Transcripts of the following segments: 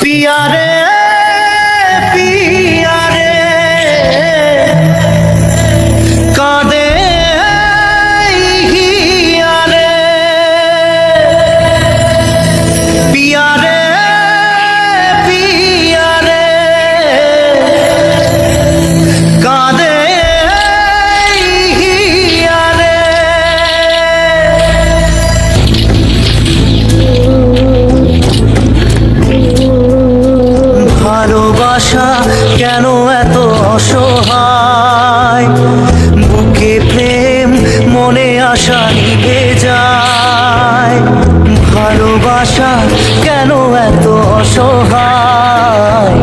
पिया रे पिया रे कादे हिया रे पिया रे पिया रे कादे हिया रे ভালোবাসা কেন এত অসহায় বুকে প্রেম মনে আশা নিভে যায় ভালোবাসা কেন এত অসহায়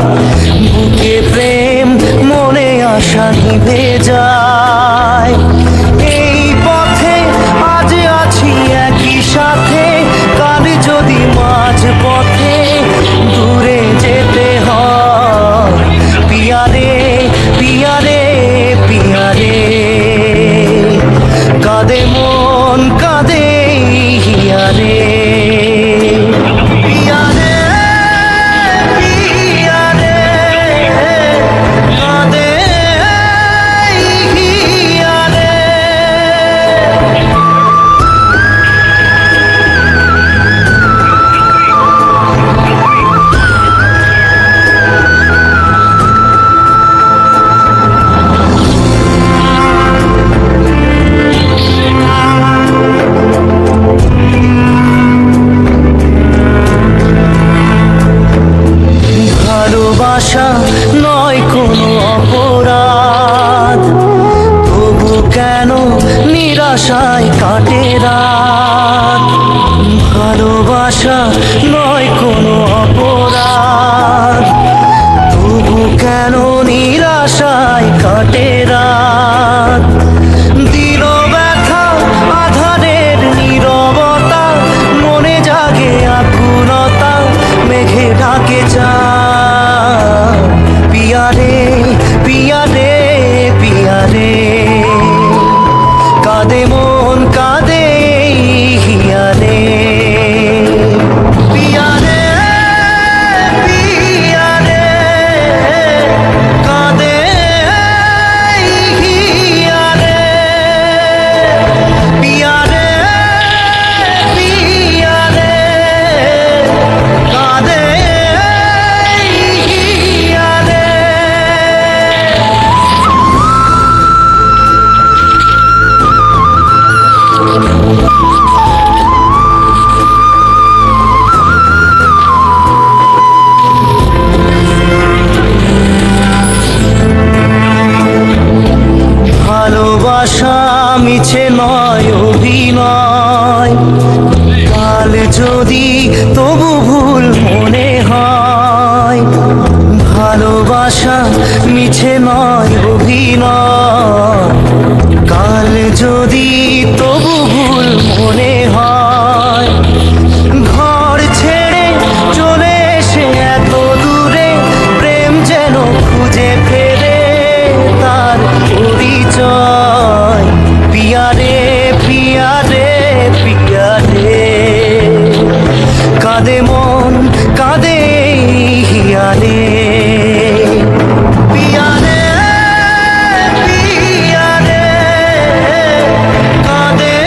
বুকে প্রেম মনে আশা নিভে যায় এই পথে আজ আছি একই সাথে কাল যদি মাঝ পথে দূরে যেতে হয় পিয়া রে পিয়া রে পিয়া রে কাঁদে মন কাঁদে হিয়া রে পিয়া রে পিয়া রে কাঁদে হিয়া রে ভালোবাসা নয় কোনো অপরাধ তবু কেন নিরাশায় কাটে রাত ভালোবাসা নয় কোনো অপরাধ তবু কেন নিরাশায় কাটে রাত দিল ব্যথা আধারের নীরবতা মনে জাগে আকুলতা মেঘে ঢাকে চা পিয়া রে পিয়া রে পিয়া রে কাঁদে মন কাঁদে হিয়া রে পিয়া রে পিয়া রে কাঁদে হিয়া রে পিয়া রে পিয়া রে কাঁদে হিয়া রে ভালোবাসা মিছে নয় অভিনয় কাল যদি তবু ভুল মনে হয় ভালোবাসা মিছে নয় অভিনয় কাল যদি তবু ভুল মনে হয় ঘর ছেড়ে চলে এসে এত দূরে প্রেম যেন খুঁজে ফেরে তার পরিচয় পিয়া রে পিয়া রে পিয়া রে কাঁদে মন কাঁদে হিয়া রে পিয়া রে পিয়া রে কাঁদে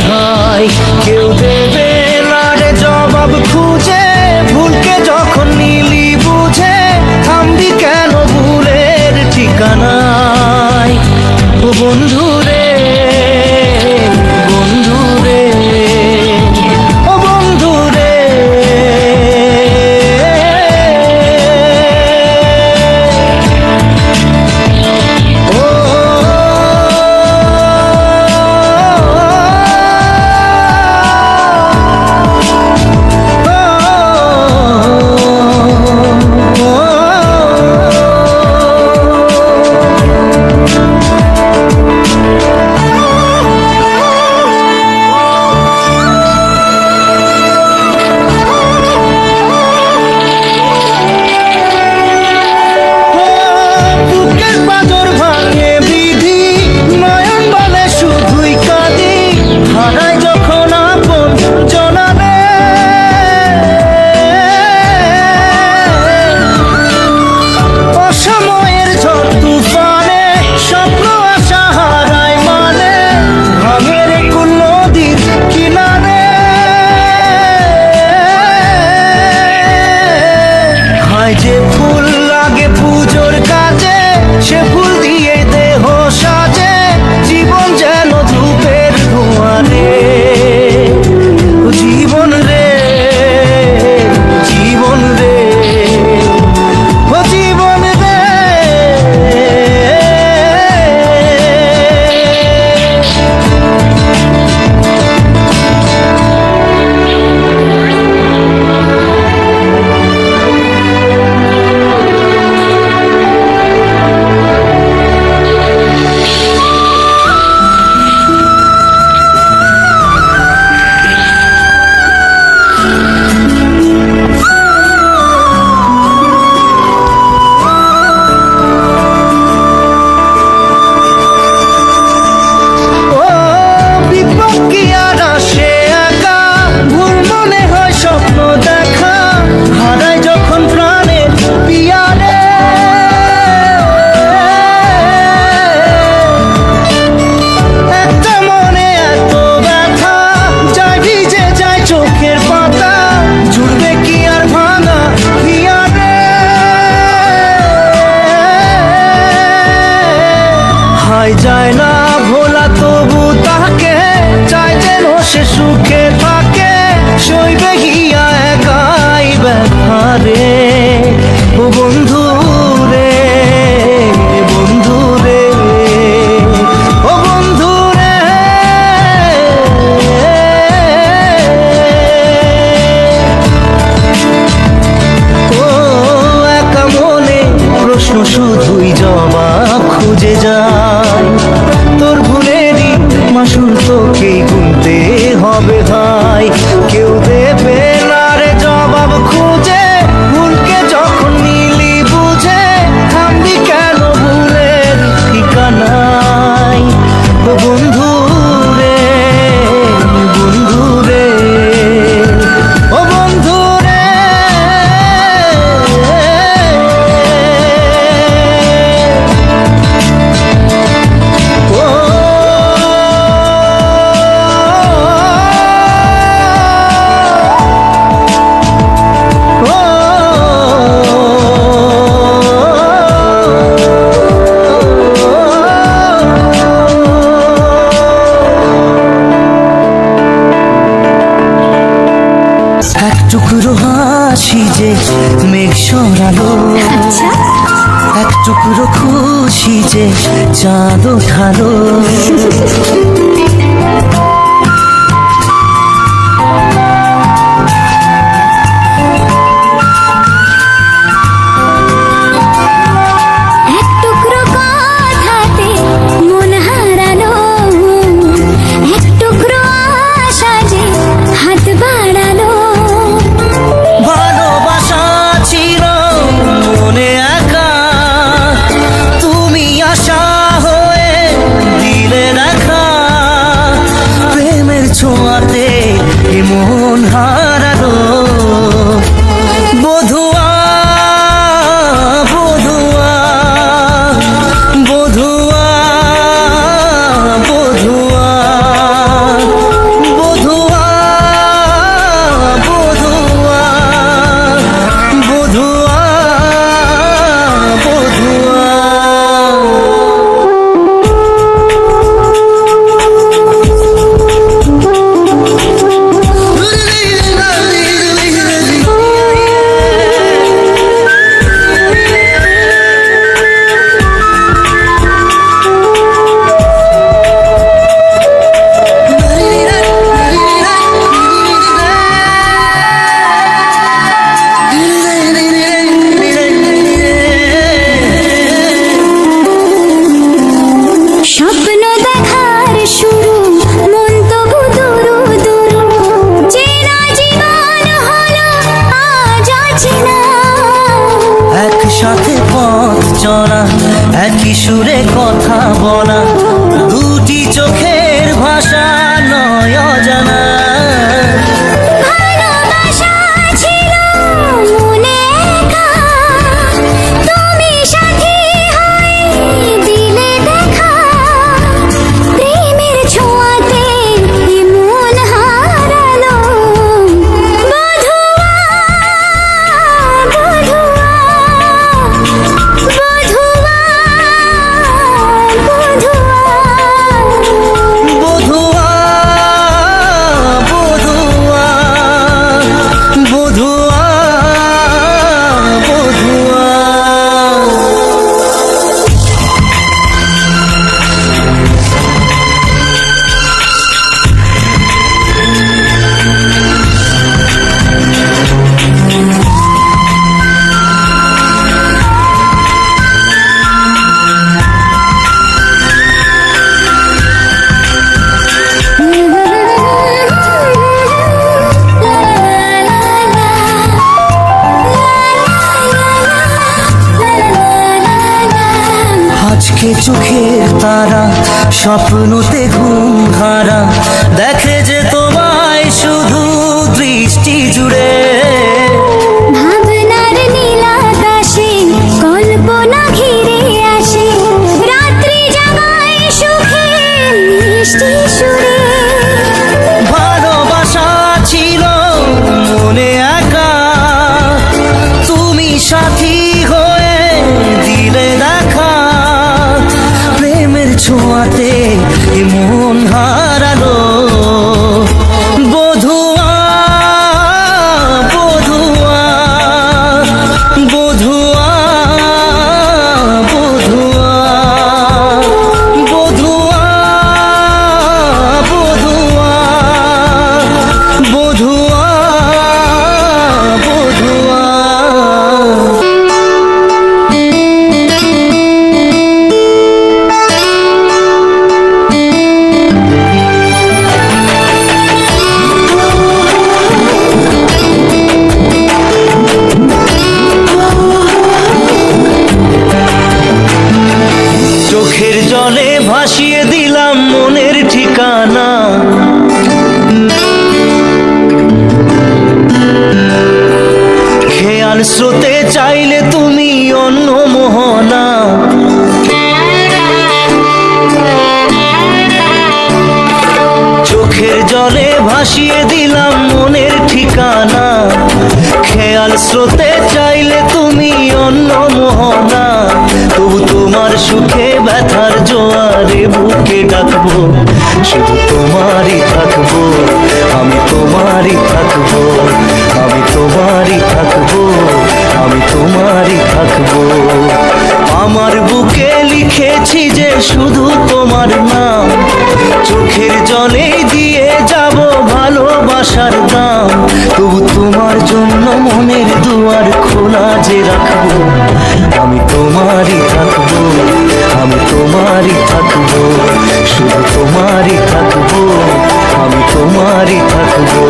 হায় কেউ দেবে না রে জবাব খুঁজে ভুলকে যখন নিলি বুঝে থামবি কেন ভুলের ঠিকানায় ও বন্ধু রে বন্ধু রে ও বন্ধু রে যে ফুল লাগে পুজোর কাজে সে ফুল দিয়ে দেহ সাজে জীবন যেন ধূপের ধোঁয়ারে জীবন রে জীবন রে ও জীবন রে যায় না ভোলা তবু তাকে চাই যেন সে সুখে থাকে সইবে গিয়া একাই ব্যথা রে ও বন্ধু রে বন্ধু রে ও বন্ধু রে ও একা মনে প্রশ্ন শুধুই জবাব খুঁজে যায় তোর ভুলেরই মাসুল তোকেই গুনতে হবে ভাই কেউ দেবে না রে জবাব খুঁজে ভুলকে যখন নিলি বুঝে থামবি কেন ভুলের ঠিকানায় ও বন্ধু রে বন্ধু রে ও বন্ধু রে এক টুকরো হাসি যে মেঘ সরালো এক টুকরো খুশি যে চাঁদ ওঠালো মন হারালো বধুয়া বধুয়া বধুয়া বধুয়া স্বপ্নতে ঘুম হারা দেখে যে তোমায় শুধু দৃষ্টি জুড়ে। ভাবনার নীলাকাশে কল্পনা ঘিরে আসে, রাত্রি জাগায় সুখে মিষ্টি সুরে। ভালোবাসা ছিল মনে একা, তুমি সাথী হয়ে দিলে দেখা। প্রেমের ছোঁয়াতে এ মন হারালো, বধুয়া বধুয়া বধুয়া বধুয়া বধুয়া বধুয়া বধুয়া বধুয়া। চোখের জলে ভাসিয়ে দিলাম মনের ঠিকানা, খেয়াল স্রোতে চাইলে তুমি অন্য মোহনা। চোখের জলে ভাসিয়ে দিলাম মনের ঠিকানা, খেয়াল স্রোতে চাইলে তুমি অন্য মোহনা। তবু তোমার সুখে ব্যথার জোয়ারে বুকে ডাকবো, শুধু তোমারই থাকবো, আমি তোমারই থাকবো, আমি তোমারই থাকবো, আমি তোমারই থাকবো। আমার বুকে লিখেছি যে শুধু তোমার নাম, চোখের জলে দিয়ে যাব ভালোবাসার দাম। তবু তোমার জন্য মনের দুয়ার খোলা যে রাখবো, আমি তোমারই থাকবো, আমি তোমারই থাকবো, শুধু তোমারই থাকবো, আমি তোমারই থাকবো।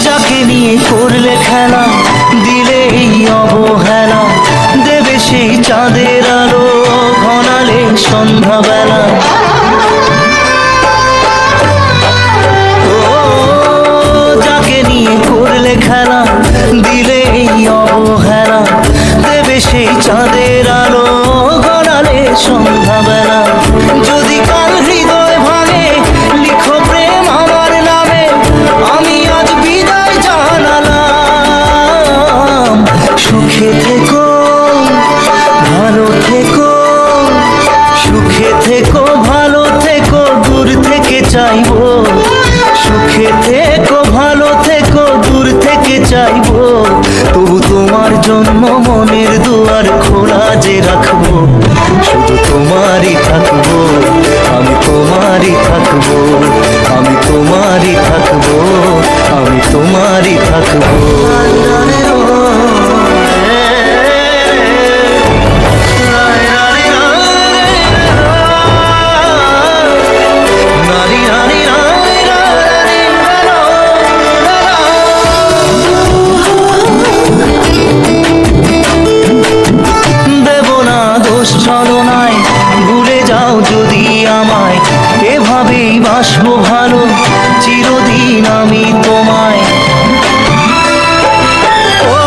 যাকে নিয়ে করলে খেলা, দিলে এই অবহেলা, দেবে সেই চাঁদের আলো ঘনালে সন্ধ্যাবেলা। ও যাকে নিয়ে করলে খেলা, দিলে এই অবহেলা, দেবে সেই চাঁদের আলো ঘনালে সন্ধ্যাবেলা। যদি কাল হৃদয় ভাঙে লিখো প্রেম আমার নামে, আমি আজ বিদায় জানালাম। সুখে থেকো ভালো থেকো, সুখে থেকো ভালো থেকো, দূর থেকে চাইবো। সুখে থেকো ভালো থেকো, দূর থেকে চাইবো। তবু তোমার জন্য মনের দুয়ার খোলা যে রাখবো, শুধু তোমারই থাকবো, আমি তোমারই থাকবো, আমি তোমারই থাকবো, আমি তোমারই থাকবো। দেব না দোষ ছলনায়, ভুলে যাও যদি আমায়, এভাবেই বাসবো ভালো চিরদিন আমি তোমায়। ও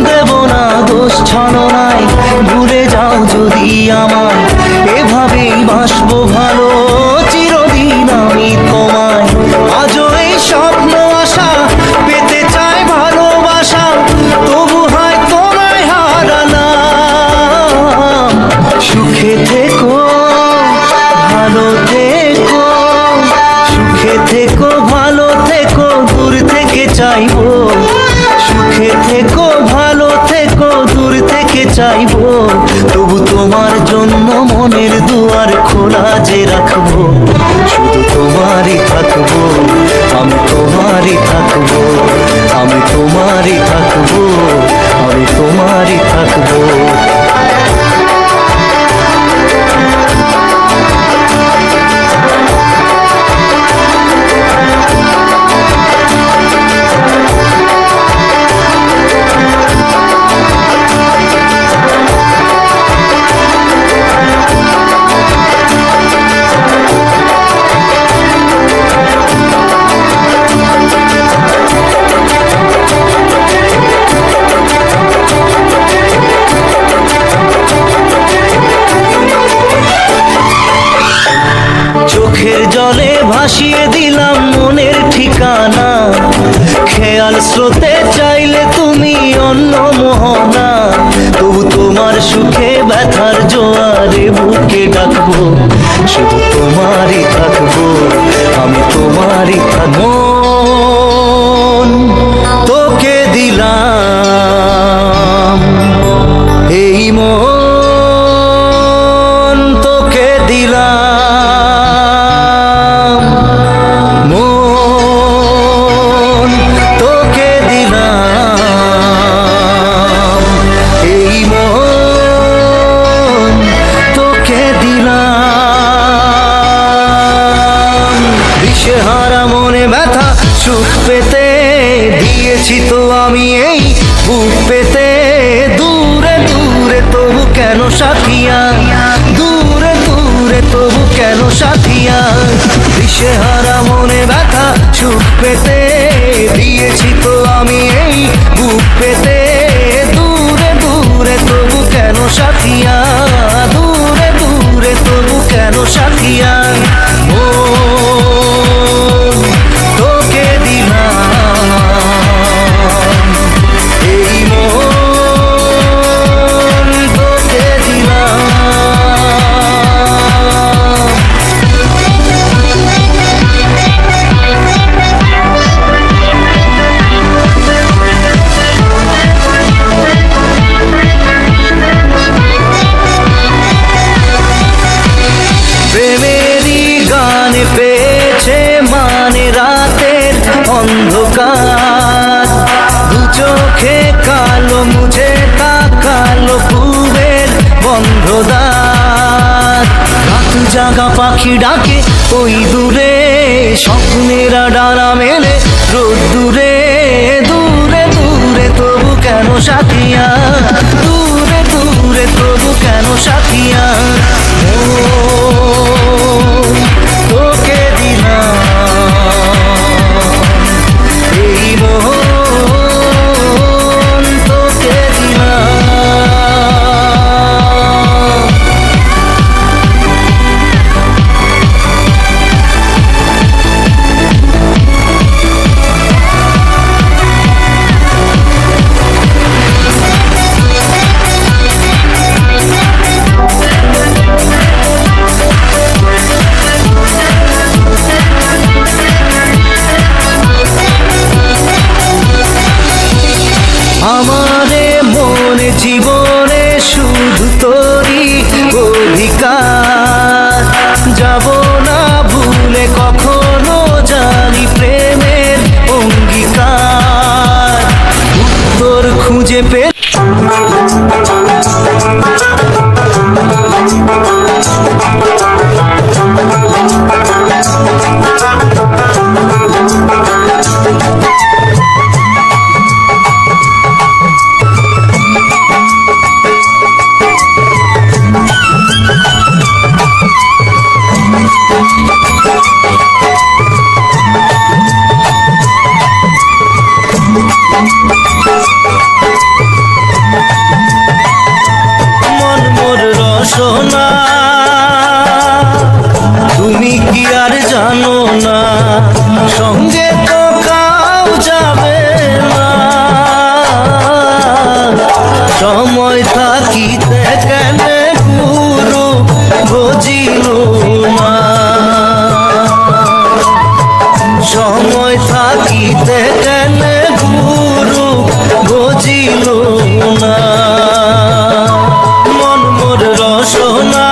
দেব না দোষ ছলনায়, ভুলে যাও যদি আমায়, এভাবেই বাসবো ভালো চিরদিন আমি তোমায়। আজও এই স্বপ্ন আশা পেতে চাই ভালোবাসা, তবু হয় তোমায় হারালাম। সুখে থেকো ভালো থেকো, সুখে থেকো ভালো থেকো, দূর থেকে চাইবো। সুখে থেকো ভালো থেকো, দূর থেকে চাইবো। তবু তোমার জন্য মনের দুয়ার যে রাখবো, শুধু তোমারই থাকবো, আমি তোমারই থাকবো, আমি তোমারই থাকবো, আমি তোমারই থাকবো। চোখের জলে ভাসিয়ে দিলাম মনের ঠিকানা, খেয়াল স্রোতে চাইলে তুমি অন্য মোহনা, তবু তোমার সুখে ব্যথার জোয়ারে বুকে ডাকবো, শুধু তোমারই থাকবো, আমি তোমারই থাকবো। মন তোকে দিলাম, এই মন তোকে দিলাম, মন তোকে দিলাম, এই মন তোকে দিলাম। দিশেহারা মনে ব্যথা সুখ পেতে দিয়েছি তো আমি এই বুক পেতে, দূরে দূরে তবু কেন সাথিয়া, দূরে দূরে তবু কেন সাথিয়া। দিশেহারা মনে ব্যথা সুখ পেতে দিয়েছি তো আমি এই বুক পেতে, দূরে দূরে তবু কেন সাথিয়া, দূরে দূরে তবু কেন সাথিয়া। মন তোকে দিলাম, এই মন তোকে দিলাম। প্রেমেরই গানে পেয়েছে মানে রাতের অন্ধকার, দু চোখে কালো মুঝে তাকালো পূবের বন্ধ দ্বার। রাত জাগা পাখি ডাকে ওই দূরে, স্বপ্নেরা ডানা মেলে রোদ দূরে, দূরে দূরে তবু কেন সাথিয়া, দূরে দূরে তবু কেন সাথিয়া। মন তোকে দিলাম, এই মন তোকে দিলাম। আমারে মনে জীবনে শুধু তোরই অধিকার, যাব না ভুলে কখনো জানি প্রেমের অঙ্গীকার। উত্তর খুঁজে পে মন মোর রসনা, তুমি কি আর জানো না, সঙ্গে তো কাউ যাবে না। সময় থাকিতে কেন গুরু বুঝিল না, সময় থাকিতে কেন গুরু বুঝিল না। মন মোর রসনা,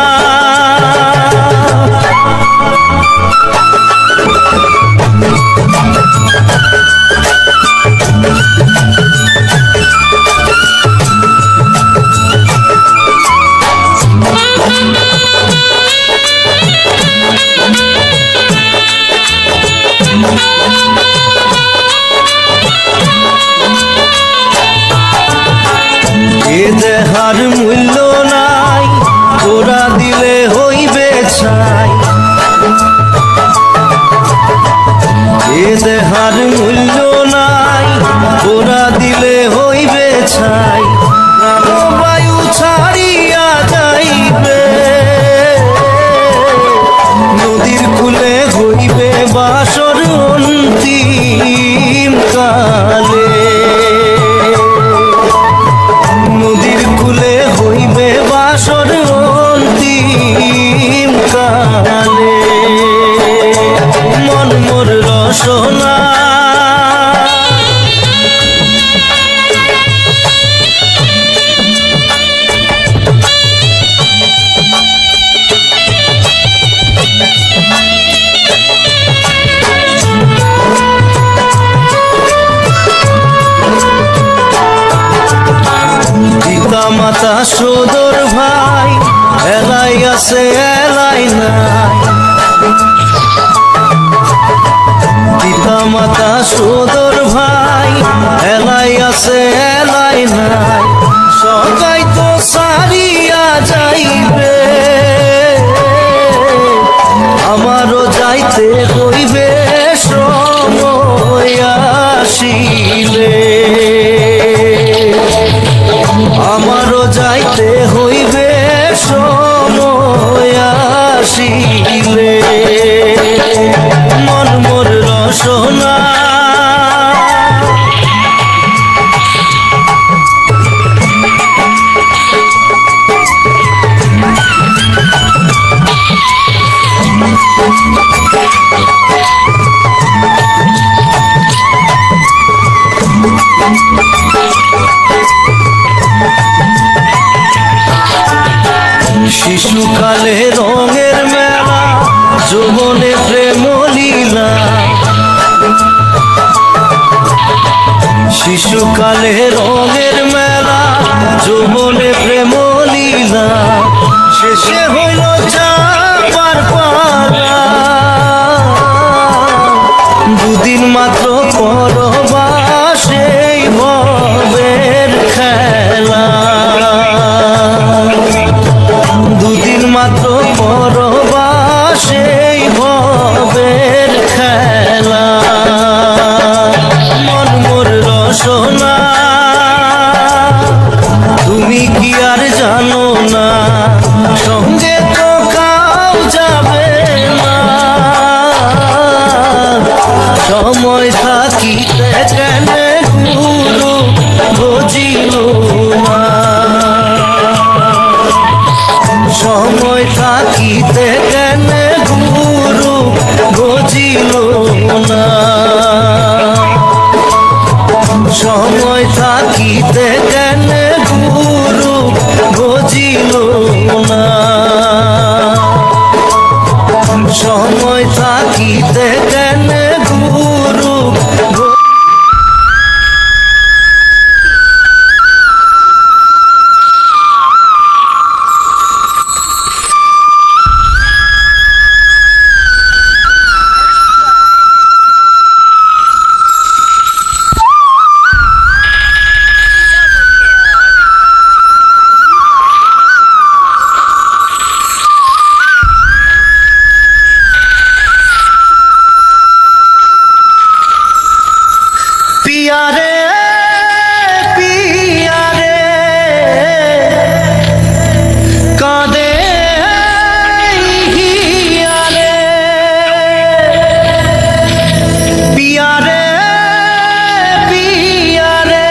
এ দেহার মূল্য নাই, ওরা দিলে হইবে ছাই। এ দেহার মূল্য নাই, ওরা দিলে হইবে ছাই। প্রাণবায়ু ছাড়িয়া যাইবে, নদীর কূলে হইবে বাসর অন্তিম কালে। নদীর কূলে হইবে বাসর অন্তিম কালে। মন মোর রসনা পিতা মাতা সদর ভাই, এলাই আছে এলাই নাই। পিতা মাতা সদর ভাই, এলাই আছে এলাই নাই। সবাই তো সারিয়া যাইবে, আমারও যাইতে হইবে সময় আসিলে। আমারও যাইতে হইবে সময় আসিলে। মন মোর রসনা শিশুকালে রঙের মেলা, যৌবনে প্রেম লীলা। শিশুকালে রঙের মেলা, যৌবনে প্রেম লীলা। শেষে হইল যাবার পালা, দুদিন মাত্র পরবাসেই ভবের খেলা। দুদিন মাত্র পরবাসেই ভবের খেলা। মন মোর রসনা তুমি কি আর জানো না, সঙ্গে তো কাউ যাবে না। সময় থাকিতে কেন গুরু বুঝিল না, সময় থাকিতে কেন গুরু বুঝিল না। সময় থাকিতে কেন গুরু বুঝিল না। সময় থাকিতে কেন গুরু पिया रे कादे हिया रे, पिया रे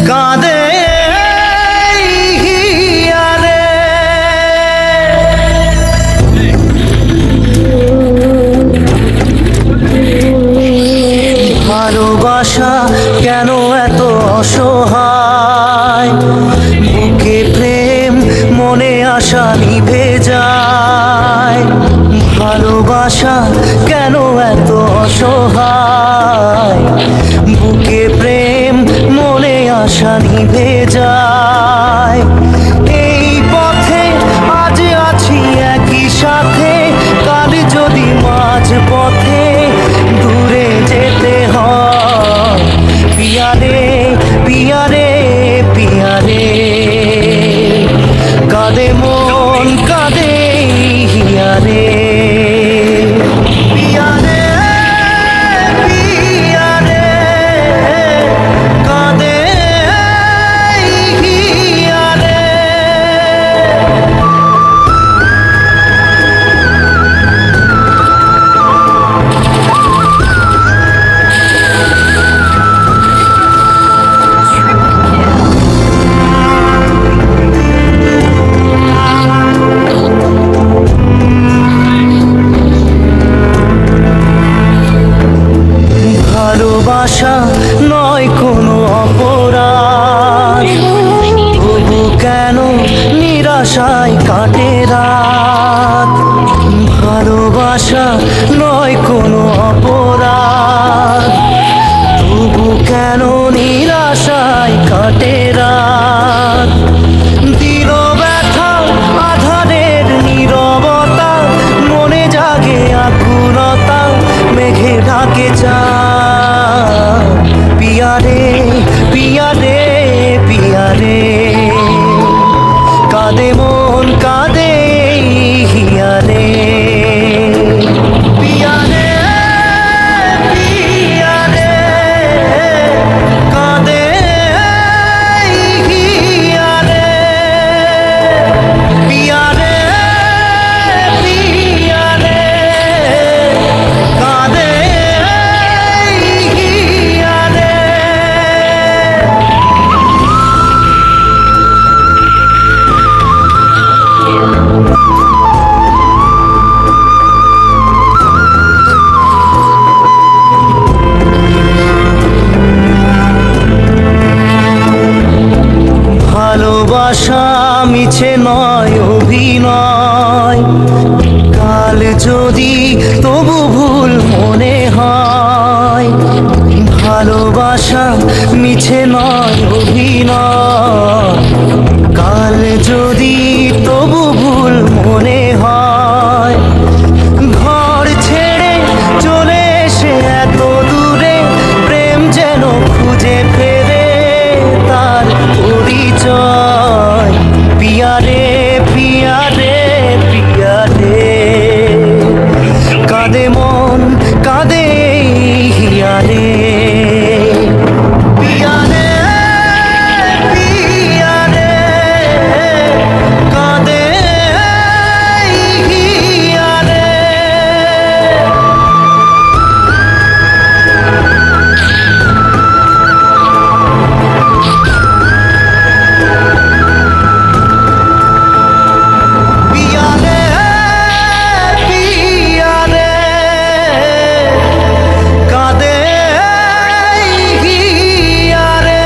कादे हिया रे। ভালোবাসা কেন এত অসহায়, বুকে প্রেম মনে আশা নিভে যায়। ভালোবাসা কেন এত অসহায়, বুকে প্রেম মনে আশা নিভে যায়। এই পথে আজ আছি একই সাথে, কাল যদি পিয়া রে পিয়া রে পিয়া রে কাঁদে মন কাঁদে হিয়া রে পিয়া রে পিয়া রে কাঁদে হিয়া রে ভালোবাসা নয় কোনো অপরাধ, তবু কেন নিরাশায় কাটে রাত। ভালোবাসা নয় কোনো অপরাধ, তবু কেন নিরাশায় কাটে রাত। দিল ব্যথা আধারের নীরবতা, মনে জাগে আকুলতা, মেঘে ঢাকে চাঁদ। পিয়া রে পিয়া রে পিয়া রে কাঁদে মন কাঁদে হিয়া রে পিয়া রে পিয়া রে কাঁদে হিয়া রে পিয়া রে পিয়া রে কাঁদে হিয়া রে। ভালোবাসা মিছে নয় অভিনয়, কাল যদি তবু ভুল মনে হয়। ভালোবাসা মিছে নয় অভিনয়, কাল যদি তবু ভুল মনে হয়। ঘর ছেড়ে চলে এসে এত দূরে, প্রেম যেন খুঁজে ফেরে তার পরিচয়। পিয়া রে পিয়া রে পিয়া রে কাঁদে মন কাঁদে হিয়া রে পিয়া রে পিয়া রে কাঁদে হিয়া রে। পিয়া রে পিয়া রে কাঁদে হিয়া রে।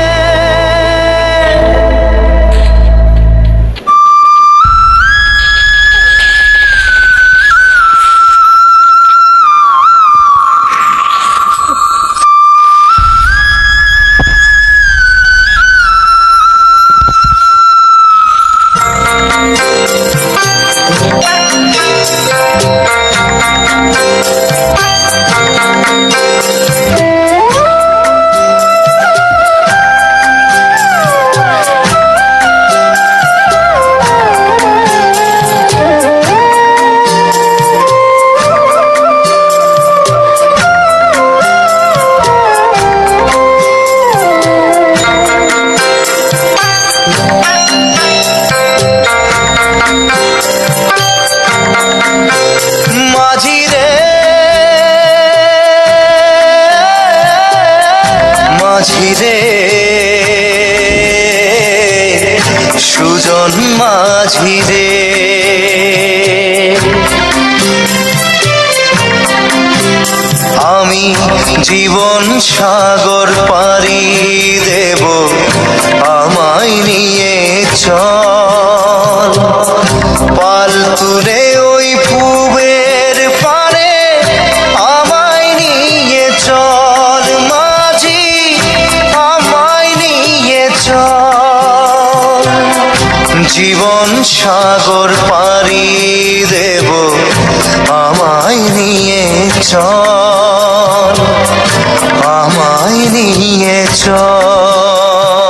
মাঝি রে মাঝি রে সুজন মাঝি রে আমি জীবন সাগর পাড়ি দেব, আমায় নিয়ে চল পাল তুলে ওই পুবের পারে, আমায় নিয়ে চল মাঝি আমায় নিয়ে চল। জীবন সাগর পাড়ি দেব, আমায় নিয়ে চল আমায় নিয়ে নিয়ে চল।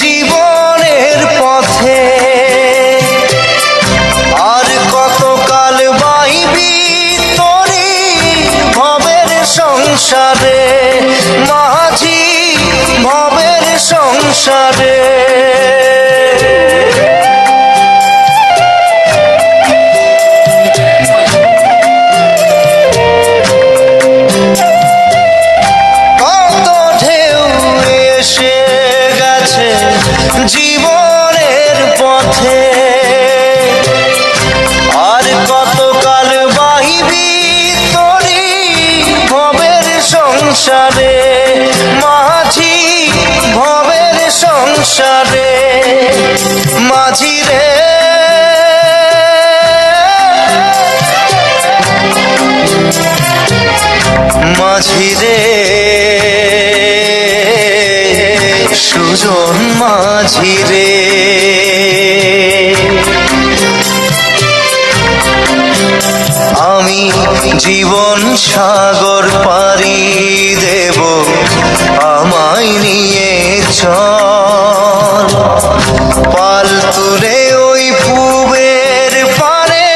জীবনের পথে আর কতকাল বাইবি তোরি ভবের সংসারে, মাঝি ভবের সংসারে। জীবনের পথে আর কতকাল বাহিবি তোরি ভবের সংসারে, মাঝি ভবের সংসারে। মাঝি রে মাঝি রে সুজন মাঝি রে, আমি জীবন সাগর পাড়ি দেব, আমায় নিয়ে চল। পাল তুলে ওই পুবের পারে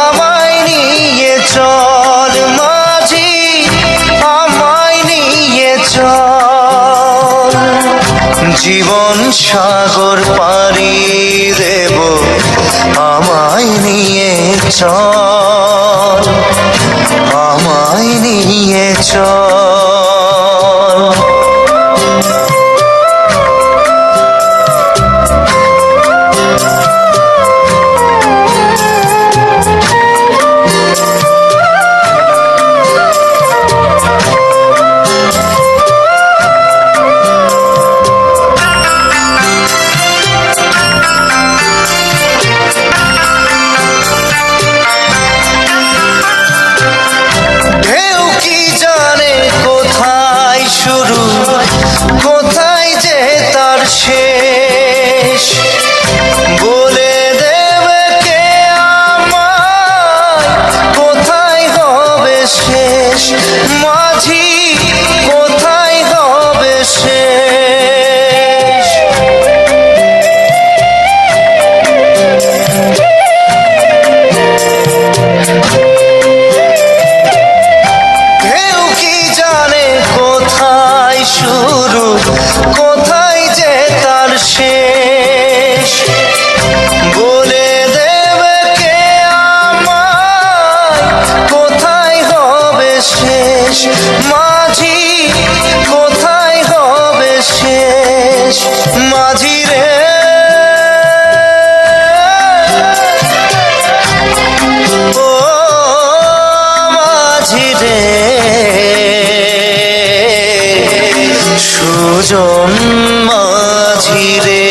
আমায় নিয়ে চল, মাঝি আমায় নিয়ে চল। জীবন সাগর পাড়ি দেব, আমায় নিয়ে চল, আমায় নিয়ে চল। শুরু কোথায় যে তার শেষ, বলে দেবে কে আমায় কোথায় হবে শেষ, মাঝি কোথায় হবে শেষ। শুরু কোথায় যে তার শেষ, বলে দেবে কে আমায় কোথায় হবে শেষ, মাঝি কোথায় হবে শেষ। মাঝি রে ও মাঝি রে সুজন মাঝি রে,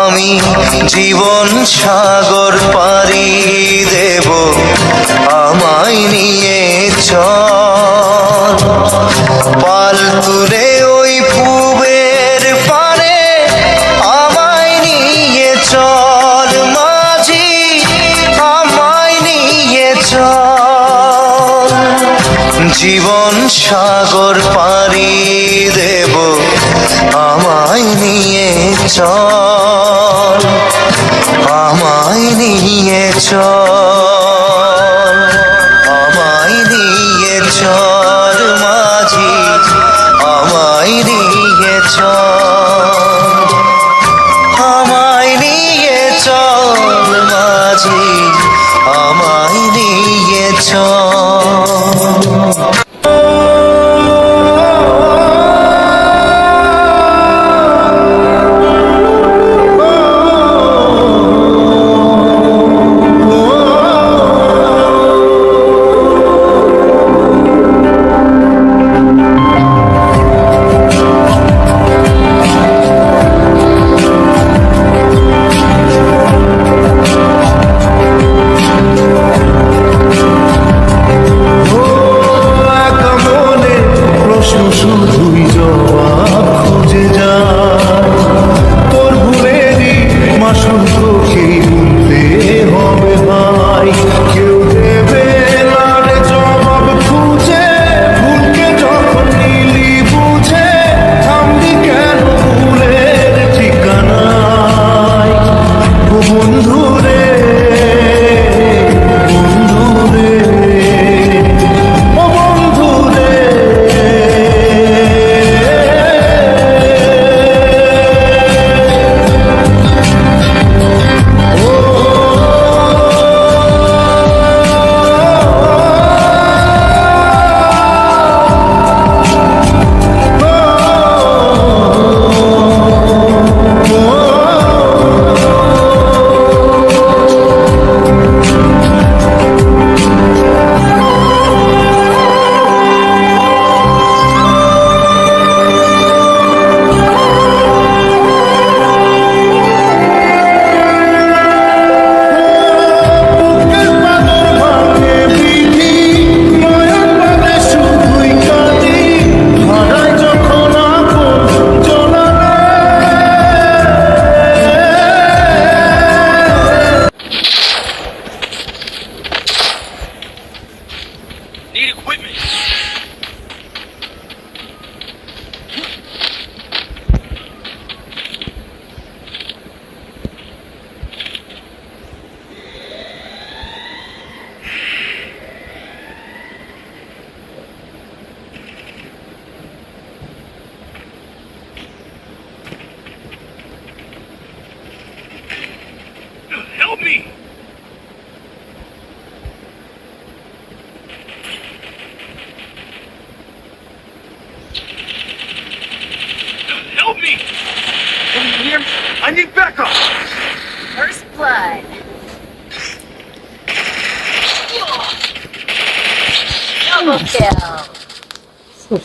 আমি জীবন সাগর পাড়ি দেব, আমায় নিয়ে চল। পাল তুলে ওই পুবের পারে আমায় নিয়ে চল, মাঝি আমায় নিয়ে চল। জীবন সাগর পাড়ি দেব, আমায় নিয়ে চল, আমায় নিয়ে চল, আমায় নিয়ে চল মাঝি, আমায় নিয়ে চল, আমায় নিয়ে চল মাঝি, আমায় নিয়ে চল।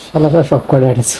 শালারা সব করে আছে